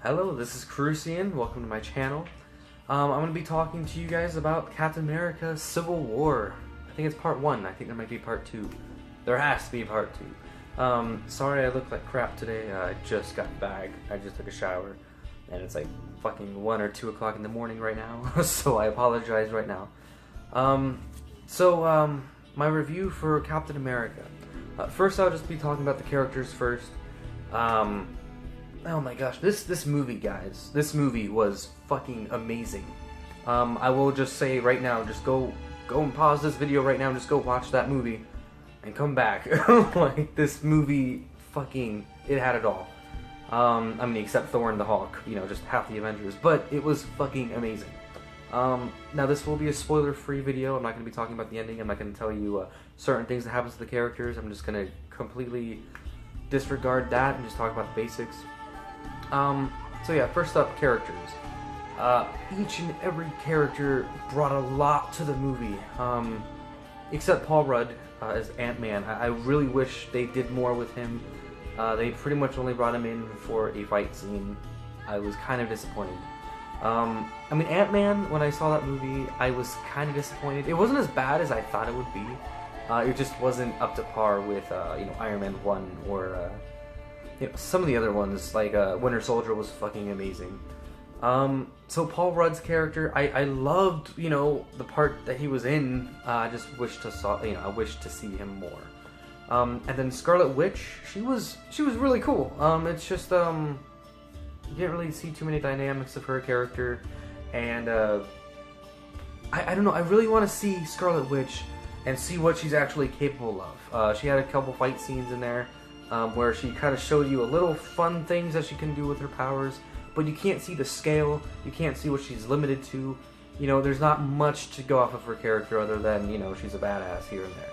Hello, this is Crucien. Welcome to my channel. I'm going to be talking to you guys about Captain America Civil War. I think it's part 1. I think there might be part 2. There has to be part 2. Sorry I look like crap today. I just got back. I just took a shower. And it's like fucking 1 or 2 o'clock in the morning right now. So I apologize right now. My review for Captain America. First I'll just be talking about the characters first. Oh my gosh, this movie, guys. This movie was fucking amazing. I will just say right now, just go and pause this video right now and just go watch that movie and come back. Like, this movie fucking, it had it all. I mean, except Thor and the Hulk, you know, just half the Avengers, but it was fucking amazing. Now this will be a spoiler-free video. I'm not going to be talking about the ending. I'm not going to tell you certain things that happens to the characters. I'm just going to completely disregard that and just talk about the basics. So yeah, first up, characters. Each and every character brought a lot to the movie, except Paul Rudd as Ant-Man. I really wish they did more with him. They pretty much only brought him in for a fight scene. I was kind of disappointed. I mean, Ant-Man, when I saw that movie, I was kind of disappointed. It wasn't as bad as I thought it would be. It just wasn't up to par with, Iron Man 1 or, some of the other ones, like Winter Soldier was fucking amazing. So Paul Rudd's character, I loved, the part that he was in. I just wished I wished to see him more. And then Scarlet Witch, she was really cool. It's just you didn't really see too many dynamics of her character, and I don't know. I really want to see Scarlet Witch and see what she's actually capable of. She had a couple fight scenes in there. Where she kind of showed you a little fun things that she can do with her powers, but you can't see the scale, you can't see what she's limited to. There's not much to go off of her character other than, she's a badass here and there.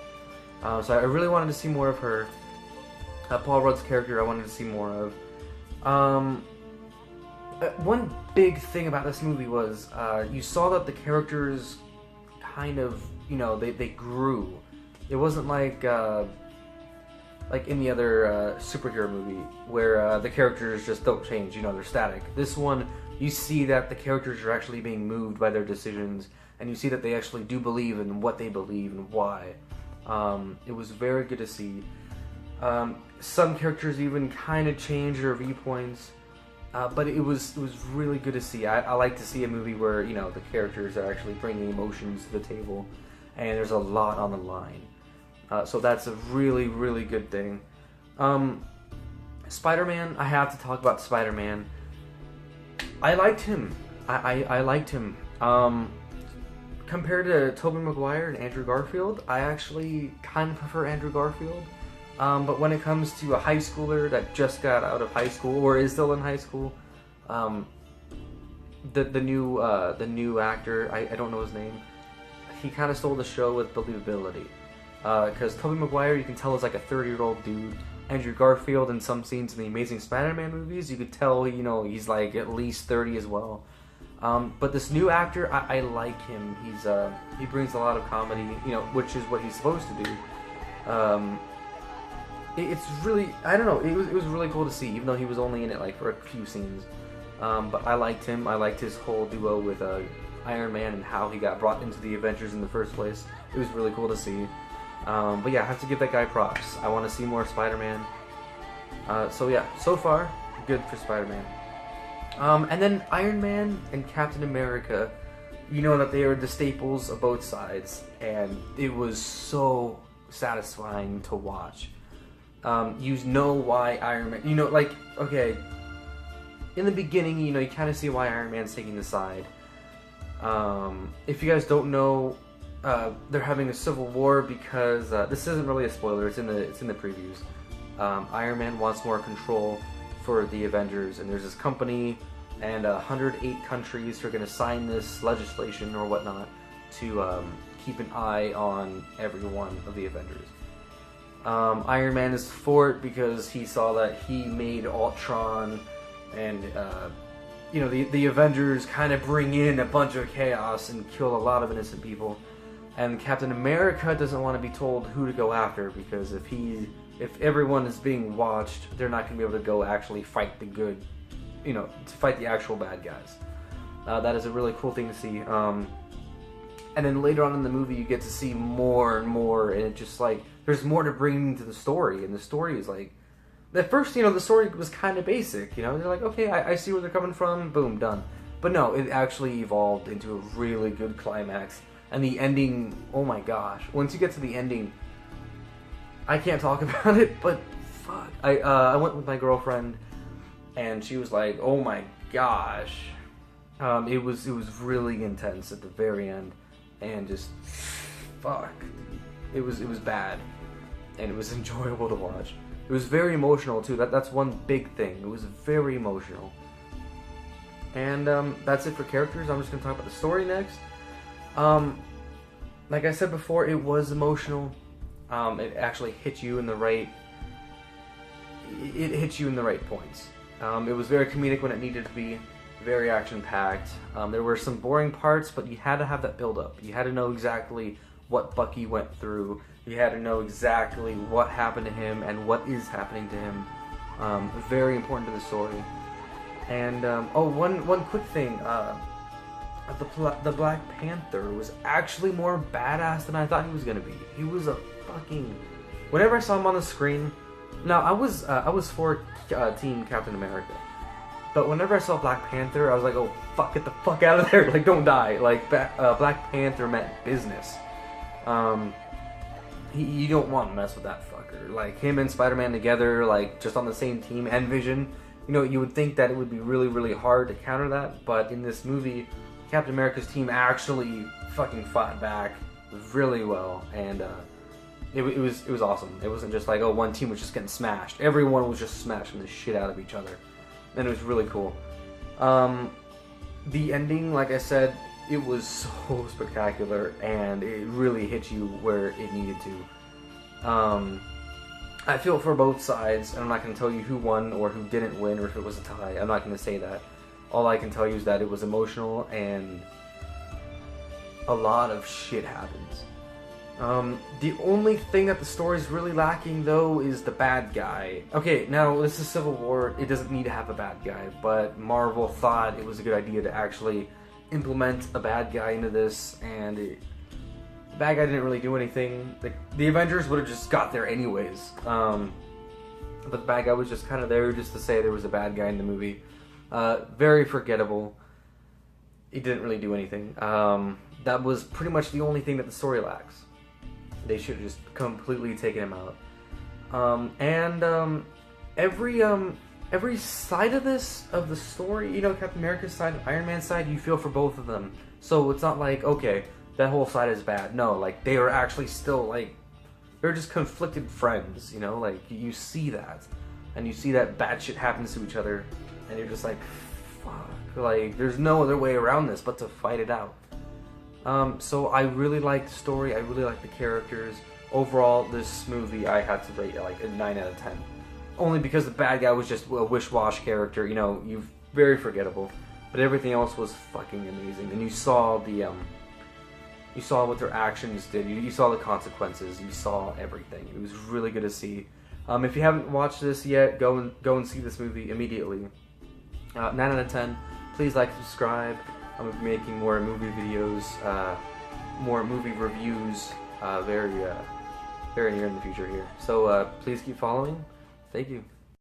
So I really wanted to see more of her. Paul Rudd's character I wanted to see more of. One big thing about this movie was, you saw that the characters kind of, they grew. It wasn't like in the other superhero movie, where the characters just don't change, they're static. This one, you see that the characters are actually being moved by their decisions, and you see that they actually do believe in what they believe and why. It was very good to see. Some characters even kind of change their viewpoints, but it was really good to see. I like to see a movie where, the characters are actually bringing emotions to the table, and there's a lot on the line. So that's a really, really good thing. Spider-Man, I have to talk about Spider-Man. I liked him. I liked him. Compared to Tobey Maguire and Andrew Garfield, I actually kind of prefer Andrew Garfield. But when it comes to a high schooler that just got out of high school, or is still in high school, the new actor, I don't know his name, he kind of stole the show with believability. Because Tobey Maguire, you can tell, is like a 30-year-old dude. Andrew Garfield, in some scenes in the Amazing Spider-Man movies, you could tell, he's like at least 30 as well. But this new actor, I like him. He brings a lot of comedy, which is what he's supposed to do. It's really, I don't know, it was really cool to see, even though he was only in it like for a few scenes. But I liked him. I liked his whole duo with Iron Man and how he got brought into the Avengers in the first place. It was really cool to see. But yeah, I have to give that guy props. I want to see more Spider-Man. So yeah, so far, good for Spider-Man. And then Iron Man and Captain America, that they are the staples of both sides, and it was so satisfying to watch. You know why Iron Man, okay, in the beginning, you kind of see why Iron Man's taking the side. If you guys don't know, they're having a civil war because this isn't really a spoiler. It's in the previews. Iron Man wants more control for the Avengers, and there's this company and 108 countries who are going to sign this legislation or whatnot to keep an eye on every one of the Avengers. Iron Man is for it because he saw that he made Ultron, and the Avengers kind of bring in a bunch of chaos and kill a lot of innocent people. And Captain America doesn't want to be told who to go after, because if everyone is being watched, they're not going to be able to go actually fight the good to fight the actual bad guys. That is a really cool thing to see. And then later on in the movie, you get to see more and more, and it just like there's more to bring to the story, and the story is like, at first, the story was kind of basic. They're like, okay, I see where they're coming from, boom, done. But no, it actually evolved into a really good climax, and the ending, oh my gosh! Once you get to the ending, I can't talk about it, but fuck, I went with my girlfriend, and she was like, oh my gosh, it was really intense at the very end. And just, fuck, it was bad, and it was enjoyable to watch. It was very emotional too. That's one big thing. It was very emotional. And that's it for characters. I'm just gonna talk about the story next. Like I said before, it was emotional. It actually hit you in the right. It hit you in the right points. It was very comedic when it needed to be. Very action-packed. There were some boring parts, but you had to have that build-up. You had to know exactly what Bucky went through. You had to know exactly what happened to him and what is happening to him. Very important to the story. And one quick thing. The Black Panther was actually more badass than I thought he was gonna be. He was a fucking. Whenever I saw him on the screen, now I was for Team Captain America. But whenever I saw Black Panther, I was like, oh, fuck, get the fuck out of there. Like, don't die. Like, Black Panther meant business. You don't want to mess with that fucker. Like, him and Spider-Man together, like, just on the same team, and Vision. You would think that it would be really, really hard to counter that. But in this movie, Captain America's team actually fucking fought back really well. And it was awesome. It wasn't just like, oh, one team was just getting smashed. Everyone was just smashing the shit out of each other. And it was really cool. The ending, like I said, it was so spectacular, and it really hit you where it needed to. I feel for both sides, and I'm not going to tell you who won or who didn't win, or if it was a tie. I'm not going to say that. All I can tell you is that it was emotional, and a lot of shit happens. The only thing that the story's really lacking, though, is the bad guy. Okay, now, this is Civil War. It doesn't need to have a bad guy, but Marvel thought it was a good idea to actually implement a bad guy into this, and the bad guy didn't really do anything. The Avengers would have just got there anyways. But the bad guy was just kind of there just to say there was a bad guy in the movie. Very forgettable. He didn't really do anything. That was pretty much the only thing that the story lacks. They should have just completely taken him out. Every side of the story, Captain America's side, Iron Man's side, you feel for both of them. So it's not like, okay, that whole side is bad. No, like, they are actually still, like, they're just conflicted friends, like, you see that. And you see that bad shit happens to each other, and you're just like, fuck, like, there's no other way around this but to fight it out. So I really liked the story, I really liked the characters. Overall, this movie I had to rate like a 9 out of 10. Only because the bad guy was just a wish-wash character, very forgettable. But everything else was fucking amazing. And you saw you saw what their actions did, you saw the consequences, you saw everything. It was really good to see. If you haven't watched this yet, go and see this movie immediately. 9 out of 10. Please like and subscribe. I'm going to be making more movie videos, more movie reviews, very near in the future here. So please keep following. Thank you.